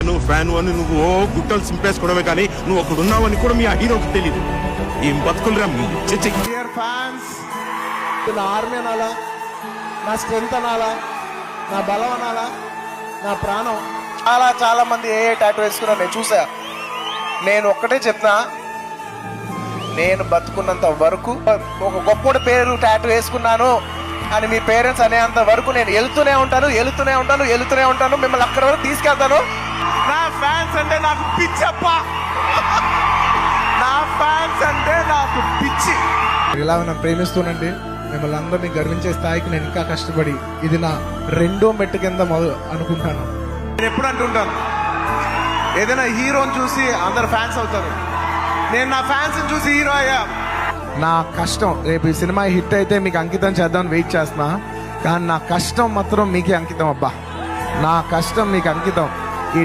నువ్వు ఫ్యాన్ అని నువ్వు గుట్టలు సింపేసుకోవడమే కానీ నువ్వు ఒకడున్నావని కూడా మీ ఆ హీరోకి తెలియదు. ఏం బతుకులరా మీ ఫ్యాన్స్. నా ఆర్మీ అనాలా, నా స్ట్రెంత్ అనాలా, నా బలం అనాలా, నా ప్రాణం. చాలా మంది ఏ టాటూ వేసుకున్నా నేను చూసా. నేను ఒక్కటే చెప్తున్నా, నేను బతుకున్నంత వరకు ఒక గొప్ప పేరు టాటూ వేసుకున్నాను అని మీ పేరెంట్స్ అనేంత వరకు నేను వెళ్తూనే ఉంటాను. మిమ్మల్ని అక్కడి వరకు తీసుకెళ్తాను. నా ఫ్యాన్స్ అంటే నాకు పిచ్చప్ప. నా ఫ్యాన్స్ అంటే నాకు పిచ్చి. ఇలా నన్ను ప్రేమిస్తూనండి. మిమ్మల్ని అందరినీ గర్వించే స్థాయికి నేను ఇంకా కష్టపడి ఇది నా 2వ మెట్టు కింద అనుకుంటాను. నేను ఎప్పుడు అంటుంటాను, ఏదైనా హీరోని చూసి అందరు ఫ్యాన్స్ అవుతారు. నేను నా ఫ్యాన్స్ చూసి హీరో అయ్యా. నా కష్టం రేపు ఈ సినిమా హిట్ అయితే మీకు అంకితం చేద్దామని వెయిట్ చేస్తున్నా. కానీ నా కష్టం మాత్రం మీకే అంకితం అబ్బా. నా కష్టం మీకు అంకితం. ఈ